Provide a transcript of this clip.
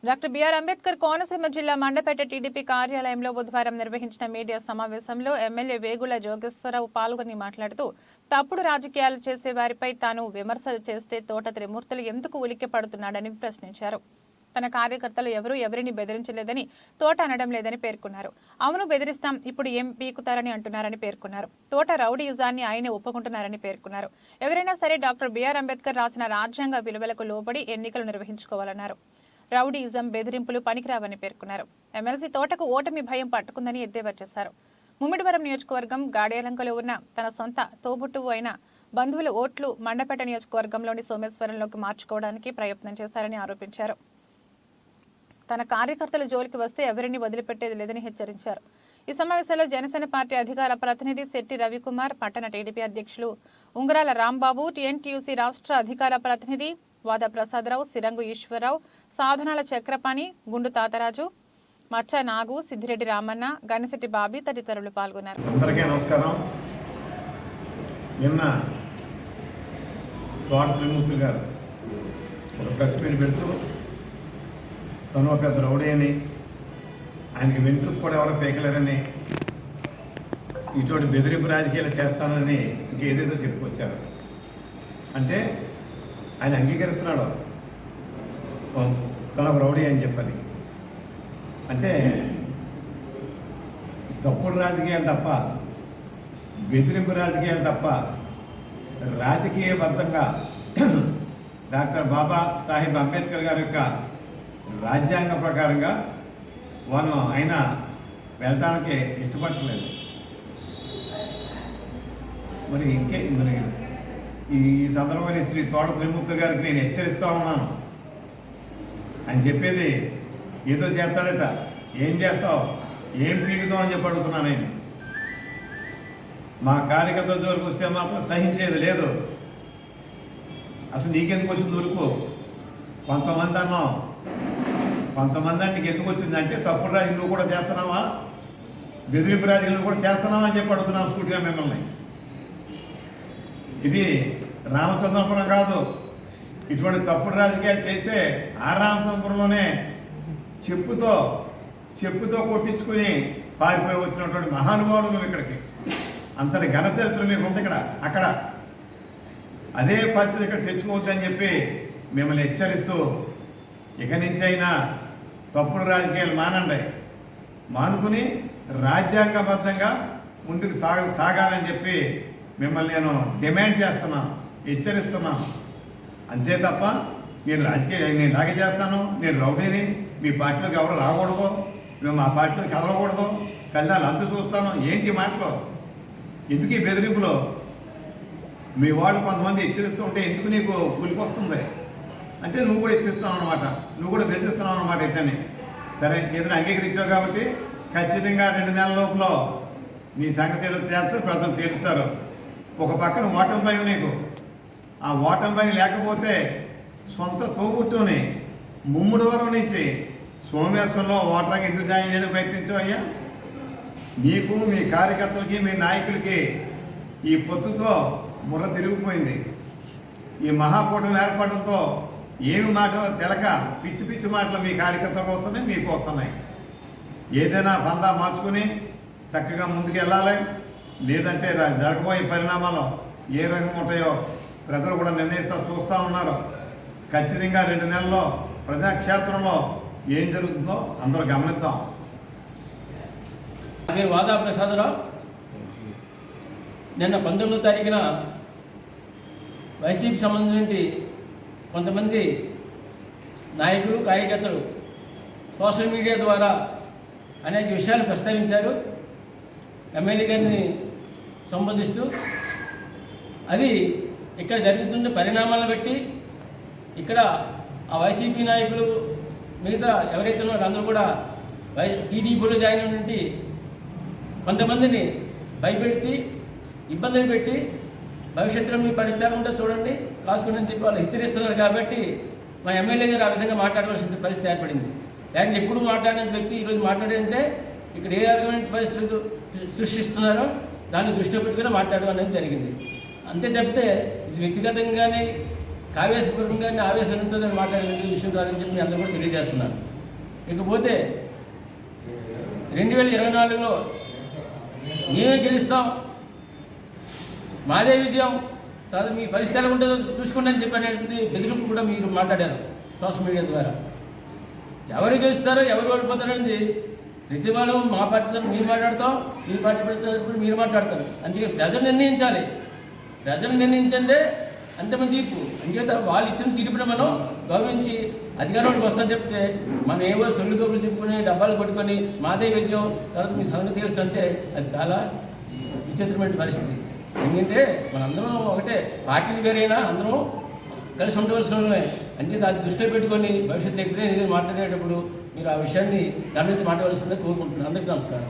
Doctor BR Ambedkar Konaseema జిల్లా Mandapeta TDP కార్యాలయంలో బుధవారం నిర్వహించిన మీడియా సమావేశంలో ఎమ్మెల్యే వేగుల జోగేశ్వరరావు పాల్గొని మాట్లాడుతూ తప్పుడు రాజకీయాలు చేసే వారిపై తాను విమర్శలు చేస్తే తోట త్రిమూర్తులు ఎందుకు ఉలిక్కి పడుతున్నాడని ప్రశ్నించారు. తన కార్యకర్తలు ఎవరిని బెదిరించలేదని, తోట అనడం లేదని పేర్కొన్నారు. అవును బెదిరిస్తాం, ఇప్పుడు ఏం పీకుతారని అంటున్నారని పేర్కొన్నారు. తోట రౌడీయిజాన్ని ఆయనే ఒప్పుకుంటున్నారని పేర్కొన్నారు. ఎవరైనా సరే డాక్టర్ బిఆర్ అంబేద్కర్ రాసిన రాజ్యాంగ విలువలకు లోబడి ఎన్నికలు నిర్వహించుకోవాలన్నారు. రౌడీయిజం, బెదిరింపులు పనికిరావని పేర్కొన్నారు. ఎమ్మెల్సీ తోటకు ఓటమి భయం పట్టుకుందని ఎద్దేవా చేశారు. ముమ్మిడివరం నియోజకవర్గం గాడేలంకలో ఉన్న తన సొంత తోబుట్టువు అయిన బంధువుల ఓట్లు మండపేట నియోజకవర్గంలోని సోమేశ్వరంలోకి మార్చుకోవడానికి ప్రయత్నం చేశారని ఆరోపించారు. తన కార్యకర్తల జోలికి వస్తే ఎవరిని వదిలిపెట్టేది లేదని హెచ్చరించారు. ఈ సమావేశంలో జనసేన పార్టీ అధికార ప్రతినిధి శెట్టి రవికుమార్, పట్టణ టీడీపీ అధ్యక్షులు ఉంగరాల రాంబాబు, టీఎన్టీయూసీ రాష్ట్ర అధికార ప్రతినిధి వాద ప్రసాదరావు, సిరంగు ఈశ్వరరావు, సాధనాల చక్రపాణి, గుండు తాతరాజు, మచ్చ నాగు, సిద్దిరెడ్డి రామన్న, గనిశెట్టి బాబీ తదితరులు పాల్గొన్నారు. అందరికీ నమస్కారం. నిన్న తోట త్రిమూర్తులు గారు ఒక ప్రెస్ మీట్ పెడుతూ తను పెద్ద రౌడీ అని, ఆయనకి వెంట్రుకు కూడా ఎవరో పీకలేరని, ఇటువంటి బెదిరింపు రాజకీయాలు చేస్తానని ఇంకేదేదో చెప్పుకొచ్చారు. అంటే ఆయన అంగీకరిస్తున్నాడు తన రౌడీ అని చెప్పని. అంటే తప్పుడు రాజకీయాలు తప్ప, బెదిరింపు రాజకీయాలు తప్ప రాజకీయబద్ధంగా డాక్టర్ బాబా సాహెబ్ అంబేద్కర్ గారి యొక్క రాజ్యాంగ ప్రకారంగా ఆయన వెళ్ళడానికి ఇష్టపడలేదు. మరి ఈ సందర్భంలో శ్రీ తోట త్రిమూర్తి గారికి నేను హెచ్చరిస్తూ ఉన్నాను. ఆయన చెప్పేది ఏదో చేస్తాడట, ఏం చేస్తావు, ఏం పీకుతావు అని చెప్పి అడుగుతున్నాను. నేను మా కార్యకర్తల జోలికి వస్తే మాత్రం సహించేది లేదు. అసలు నీకెందుకు వచ్చింది ఊరుకు? కొంతమంది అన్నాం, కొంతమంది అంటే నీకు ఎందుకు వచ్చిందంటే తప్పుడు రాజకీయం నువ్వు కూడా చేస్తున్నావా, బెదిరింపు రాజకీయం నువ్వు కూడా చేస్తున్నావా అని చెప్పి అడుగుతున్నావు స్ఫూర్తిగా మిమ్మల్ని. ఇది రామచంద్రపురం కాదు. ఇటువంటి తప్పుడు రాజకీయాలు చేసే ఆ రామచంద్రపురంలోనే చెప్పుతో కొట్టించుకుని పారిపోయి వచ్చినటువంటి మహానుభావులు మేము ఇక్కడికి. అంతటి ఘన చరిత్ర మీకు ఉంది ఇక్కడ. అక్కడ అదే పరిస్థితి ఇక్కడ తెచ్చుకోవద్దని చెప్పి మిమ్మల్ని హెచ్చరిస్తూ, ఇక నుంచి అయినా తప్పుడు రాజకీయాలు మానుకుని రాజ్యాంగబద్ధంగా ముందుకు సాగాలని చెప్పి మిమ్మల్ని నేను డిమాండ్ చేస్తున్నాను, హెచ్చరిస్తున్నాను. అంతే తప్ప నేను ఇలాగే చేస్తాను, నేను రౌడీని, మీ పార్టీలోకి ఎవరు రాకూడదు, మేము మా పార్టీలోకి కదలకూడదు, కళ్ళాలు అంతు చూస్తాను, ఏంటి మాటలు, ఎందుకు ఈ బెదిరింపులో? మీ వాళ్ళు కొంతమంది హెచ్చరిస్తూ ఉంటే ఎందుకు నీకు పులికొస్తుంది అంటే నువ్వు కూడా హెచ్చరిస్తున్నావు అనమాట, నువ్వు కూడా బెదిరిస్తున్నావు అనమాట. ఇతన్ని సరే ఏదైనా అంగీకరించావు కాబట్టి ఖచ్చితంగా 2 నెలల లోపల నీ సంగతి ఏదో తేల్స్తే ప్రజలు తేలుస్తారు. ఒక పక్కన ఓటమి భయం నీకు. ఆ ఓటమి భయం లేకపోతే సొంత తోబుట్టుని ముమ్మిడివరం నుంచి సోమేశ్వరంలో ఓటర్కి ఎందుకు జాయిన్ చేయడం ప్రయత్నించావు అయ్యా? నీకు, మీ కార్యకర్తలకి, మీ నాయకులకి ఈ పొత్తుతో బుర్ర తిరిగిపోయింది. ఈ మహాకూటమి ఏర్పడంతో ఏమి మాటలు తెలక పిచ్చి మాటలు మీ కార్యకర్తలకు వస్తున్నాయి, మీకు వస్తున్నాయి. ఏదైనా పందా మార్చుకుని చక్కగా ముందుకు వెళ్ళాలి. లేదంటే జరగబోయే పరిణామాలు ఏ రకంగా ఉంటాయో ప్రజలు కూడా చూస్తూ ఉన్నారు. ఖచ్చితంగా 2 నెలల్లో ప్రజాక్షేత్రంలో ఏం జరుగుతుందో అందరూ గమనిద్దాం. నేను వాదా ప్రసాదరావు. నిన్న 19వ తారీఖున వైసీపీ సంబంధించి కొంతమంది నాయకులు, కార్యకర్తలు సోషల్ మీడియా ద్వారా అనేక విషయాలు ప్రస్తావించారు. ఎమ్మెల్యే గారిని సంబోధిస్తూ అది ఇక్కడ జరుగుతున్న పరిణామాలను బట్టి ఇక్కడ ఆ వైసీపీ నాయకులు మిగతా ఎవరైతే ఉన్నారో అందరూ కూడా టీడీపీలో జాయిన్ అయినటువంటి కొంతమందిని భయపెట్టి, ఇబ్బందులు పెట్టి భవిష్యత్తులో మీ పరిస్థితి ఉంటే చూడండి కాసుకుని చెప్పి వాళ్ళు హెచ్చరిస్తున్నారు. కాబట్టి మా ఎమ్మెల్యే గారు ఆ విధంగా మాట్లాడవలసిన పరిస్థితి ఏర్పడింది. లేకపోతే ఎప్పుడు మాట్లాడిన వ్యక్తి ఈరోజు మాట్లాడంటే ఇక్కడ ఏ రకమైన పరిస్థితులు సృష్టిస్తున్నారో దాన్ని దృష్టిలో పెట్టుకుని మాట్లాడడం అనేది జరిగింది. అంతే తప్పితే ఇది వ్యక్తిగతంగానే, కావేశపూర్వకంగానే, ఆవేశంతో మాట్లాడే విషయం కాదని చెప్పి అందరూ కూడా తెలియజేస్తున్నారు. ఇకపోతే 2024లో మేమే గెలుస్తాం, మాదే విజయం, తర్వాత మీ పరిస్థితి ఎలా ఉంటుందో చూసుకోండి అని చెప్పి బెదిరింపు కూడా మీరు మాట్లాడారు సోషల్ మీడియా ద్వారా. ఎవరు గెలుస్తారో ఎవరు ఓడిపోతారనేది ప్రతి వాళ్ళు మా పార్టీ తరఫున మీరు మాట్లాడతాం, మీ పార్టీ తరఫున మీరు మాట్లాడతారు. అందుకే ప్రజలు నిర్ణయించాలి, ప్రజలు నిర్ణయించందే అంతమంది తీర్పు. అంచేత వాళ్ళు ఇచ్చిన తీర్పుని మనం గౌరవించి అధికారంలోకి వస్తారని చెప్తే మనం ఏవో సొల్లు కబుర్లు చెప్పుకొని డబ్బాలు కొట్టుకొని మాదే విజయం తర్వాత మీ సంగతి తెలుసు అంటే అది చాలా విచిత్రమైన పరిస్థితి. ఎందుకంటే మనందరం ఒకటే, పార్టీలు వేరైనా అందరం కలిసి ఉండవలసిన వాళ్ళమే. అంచేత అది దృష్టిలో పెట్టుకొని భవిష్యత్తులో ఎప్పుడైనా ఏదైనా మాట్లాడేటప్పుడు మీరు ఆ విషయాన్ని గమనించి మాట్లాడవలసిందే కోరుకుంటున్నాను. అందరికీ నమస్కారం.